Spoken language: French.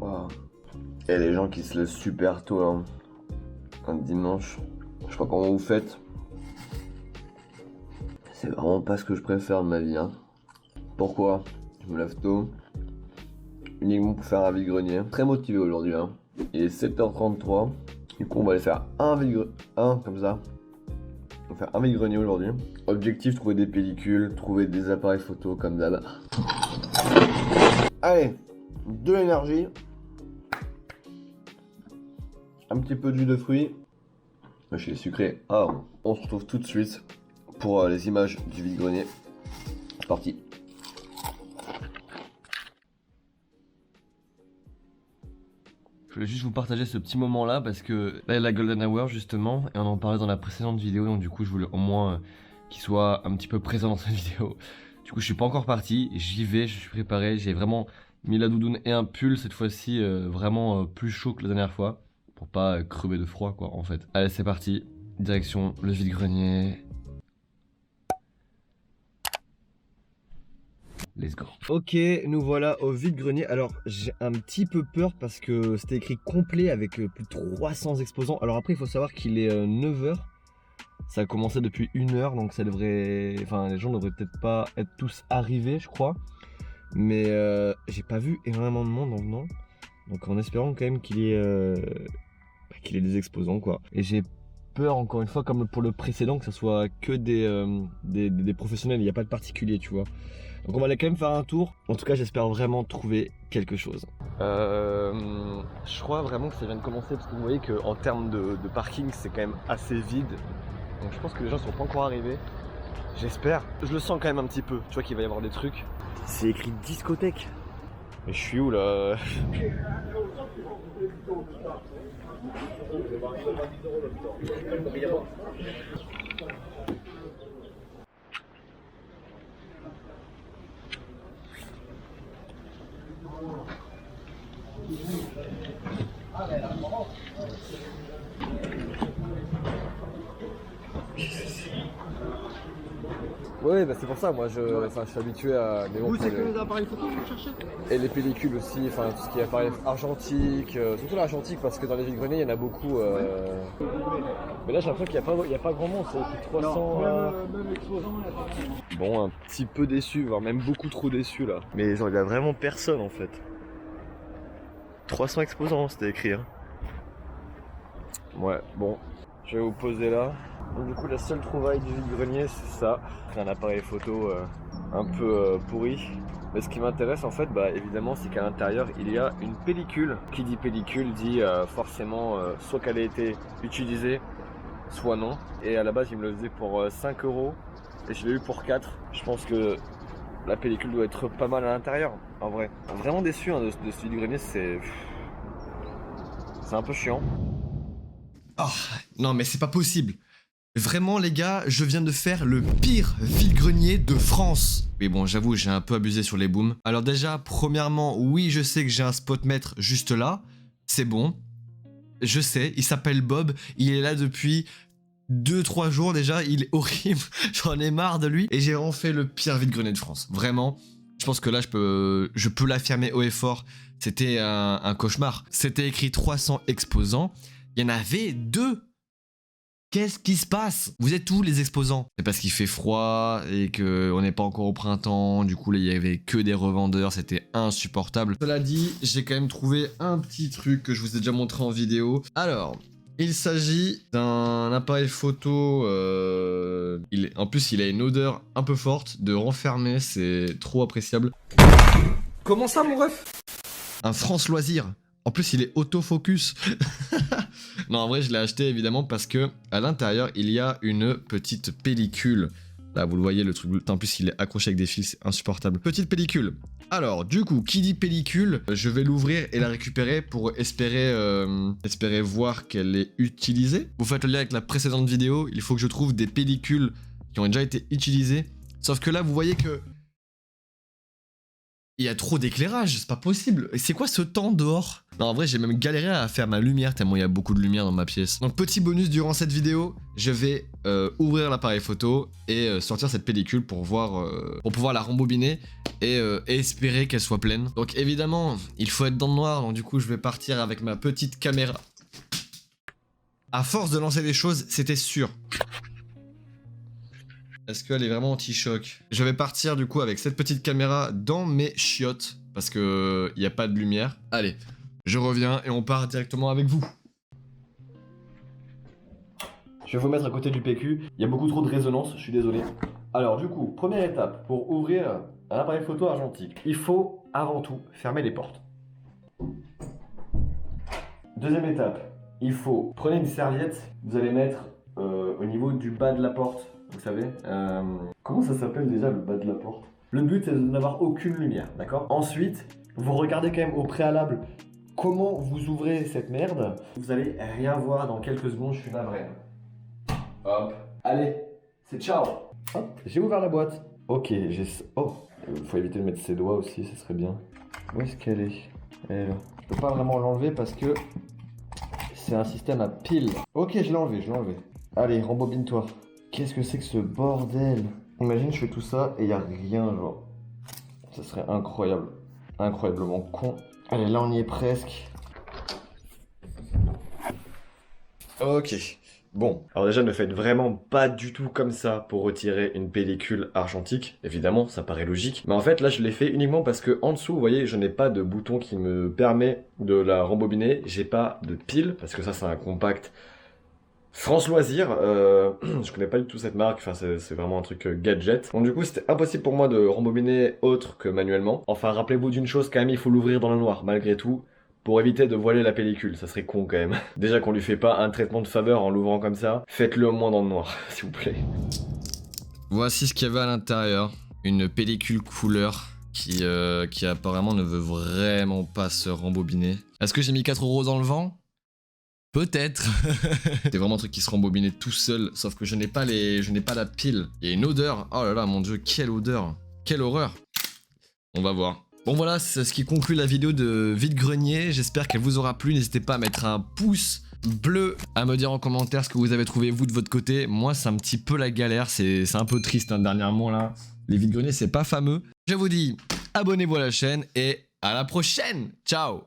Wow. Et les gens qui se lèvent super tôt, hein. Un dimanche, je sais pas comment vous faites. C'est vraiment pas ce que je préfère de ma vie, hein. Pourquoi? Je me lève tôt, uniquement pour faire un vide-grenier. Très motivé aujourd'hui, hein. Il est 7h33. Du coup, on va aller faire un comme ça. On va faire un vide-grenier aujourd'hui. Objectif, trouver des pellicules, trouver des appareils photo comme d'hab. Allez, de l'énergie. Un petit peu de jus de fruits. Je suis sucré. Ah, on se retrouve tout de suite pour les images du vide-grenier. C'est parti. Je voulais juste vous partager ce petit moment là parce que là il y a la Golden Hour justement et on en parlait dans la précédente vidéo, donc du coup je voulais au moins qu'il soit un petit peu présent dans cette vidéo. Du coup je suis pas encore parti, j'y vais, je suis préparé, j'ai vraiment mis la doudoune et un pull cette fois-ci vraiment plus chaud que la dernière fois pour pas crever de froid quoi en fait. Allez c'est parti, direction le vide-grenier. Let's go. Ok, nous voilà au vide-grenier. Alors, j'ai un petit peu peur parce que c'était écrit complet avec plus de 300 exposants. Alors après, il faut savoir qu'il est 9h. Ça a commencé depuis 1h, donc ça devrait... Enfin, les gens devraient peut-être pas être tous arrivés, je crois. Mais j'ai pas vu énormément de monde en venant. Donc en espérant quand même qu'il y ait des exposants, quoi. Et j'ai peur, encore une fois, comme pour le précédent, que ce soit que des professionnels. Il n'y a pas de particuliers, tu vois. Donc on va aller quand même faire un tour. En tout cas, j'espère vraiment trouver quelque chose. Je crois vraiment que ça vient de commencer parce que vous voyez qu'en termes de parking, c'est quand même assez vide. Donc je pense que les gens sont pas encore arrivés. J'espère. Je le sens quand même un petit peu. Tu vois qu'il va y avoir des trucs. C'est écrit discothèque. Mais je suis où là? Oui, bah c'est pour ça, moi je suis habitué à. Mais bon, c'est que les appareils photo que vous cherchez? Et les pellicules aussi, enfin tout ce qui est appareil argentique, surtout l'argentique parce que dans les vide-greniers il y en a beaucoup. Mais là j'ai l'impression qu'il n'y a pas grand monde, c'est écrit 300. Même exposant, Bon, un petit peu déçu, voire même beaucoup trop déçu là. Mais genre il y a vraiment personne en fait. 300 exposants c'était écrit. Hein. Ouais, bon, je vais vous poser là. Donc du coup la seule trouvaille du vide-grenier c'est ça. C'est un appareil photo un peu pourri. Mais ce qui m'intéresse en fait, bah évidemment, c'est qu'à l'intérieur il y a une pellicule. Qui dit pellicule dit forcément soit qu'elle a été utilisée, soit non. Et à la base il me le faisait pour 5 € et je l'ai eu pour 4. Je pense que la pellicule doit être pas mal à l'intérieur, en vrai. Vraiment déçu hein, de ce vide-grenier, c'est un peu chiant. Oh, non mais c'est pas possible. Vraiment les gars, je viens de faire le pire vide-grenier de France. Mais bon, j'avoue, j'ai un peu abusé sur les booms. Alors déjà, premièrement, oui, je sais que j'ai un spotmètre juste là. C'est bon. Je sais, il s'appelle Bob. Il est là depuis 2-3 jours déjà. Il est horrible. J'en ai marre de lui. Et j'ai vraiment fait le pire vide-grenier de France. Vraiment. Je pense que là, je peux l'affirmer haut et fort. C'était un cauchemar. C'était écrit 300 exposants. Il y en avait 2. Qu'est-ce qui se passe? Vous êtes où les exposants? C'est parce qu'il fait froid et qu'on n'est pas encore au printemps, du coup là il y avait que des revendeurs, c'était insupportable. Cela dit, j'ai quand même trouvé un petit truc que je vous ai déjà montré en vidéo. Alors, il s'agit d'un appareil photo, en plus il a une odeur un peu forte, de renfermé, c'est trop appréciable. Comment ça, mon ref? Un France Loisir. En plus, il est autofocus. Non, en vrai, je l'ai acheté évidemment parce que à l'intérieur, il y a une petite pellicule. Là, vous le voyez, le truc. En plus, il est accroché avec des fils, c'est insupportable. Petite pellicule. Alors, du coup, qui dit pellicule, je vais l'ouvrir et la récupérer pour espérer voir qu'elle est utilisée. Vous faites le lien avec la précédente vidéo. Il faut que je trouve des pellicules qui ont déjà été utilisées. Sauf que là, vous voyez que Il y a trop d'éclairage, c'est pas possible. Et c'est quoi ce temps dehors? Non, en vrai, j'ai même galéré à faire ma lumière tellement il y a beaucoup de lumière dans ma pièce. Donc, petit bonus durant cette vidéo, je vais ouvrir l'appareil photo et sortir cette pellicule pour voir, pour pouvoir la rembobiner et espérer qu'elle soit pleine. Donc, évidemment, il faut être dans le noir. Donc, du coup, je vais partir avec ma petite caméra. À force de lancer des choses, c'était sûr. Est-ce qu'elle est vraiment anti-choc? Je vais partir du coup avec cette petite caméra dans mes chiottes parce que il n'y a pas de lumière. Allez, je reviens et on part directement avec vous. Je vais vous mettre à côté du PQ. Il y a beaucoup trop de résonance, je suis désolé. Alors du coup, première étape pour ouvrir un appareil photo argentique. Il faut avant tout fermer les portes. Deuxième étape, il faut prenez une serviette, vous allez mettre au niveau du bas de la porte. Vous savez, comment ça s'appelle déjà le bas de la porte? Le but c'est de n'avoir aucune lumière, d'accord? Ensuite, vous regardez quand même au préalable comment vous ouvrez cette merde. Vous allez rien voir dans quelques secondes, je suis navré. Hop, allez, c'est ciao. Hop, j'ai ouvert la boîte. Ok, j'ai... Oh, faut éviter de mettre ses doigts aussi, ça serait bien. Où est-ce qu'elle est? Elle est là. Je peux pas vraiment l'enlever parce que c'est un système à pile. Ok, je l'ai enlevé, Allez, rembobine-toi. Qu'est-ce que c'est que ce bordel? Imagine, je fais tout ça et y a rien, genre. Ça serait incroyable. Incroyablement con. Allez, là, on y est presque. Ok. Bon, alors déjà ne faites vraiment pas du tout comme ça pour retirer une pellicule argentique, évidemment ça paraît logique, mais en fait là je l'ai fait uniquement parce que en dessous vous voyez je n'ai pas de bouton qui me permet de la rembobiner, j'ai pas de pile parce que ça c'est un compact France Loisir, je connais pas du tout cette marque, enfin c'est vraiment un truc gadget. Donc du coup c'était impossible pour moi de rembobiner autre que manuellement. Enfin rappelez-vous d'une chose quand même, il faut l'ouvrir dans le noir malgré tout. Pour éviter de voiler la pellicule, ça serait con quand même. Déjà qu'on lui fait pas un traitement de faveur en l'ouvrant comme ça, faites-le au moins dans le noir, s'il vous plaît. Voici ce qu'il y avait à l'intérieur. Une pellicule couleur qui apparemment ne veut vraiment pas se rembobiner. Est-ce que j'ai mis 4 € dans le vent? Peut-être. C'est vraiment un truc qui se rembobinait tout seul, sauf que je n'ai pas la pile. Il y a une odeur. Oh là là, mon dieu, quelle odeur. Quelle horreur. On va voir. Bon voilà, c'est ce qui conclut la vidéo de vide-grenier. J'espère qu'elle vous aura plu. N'hésitez pas à mettre un pouce bleu, à me dire en commentaire ce que vous avez trouvé vous de votre côté. Moi, c'est un petit peu la galère. C'est un peu triste hein, dernièrement là. Les vide-greniers, c'est pas fameux. Je vous dis, abonnez-vous à la chaîne et à la prochaine. Ciao.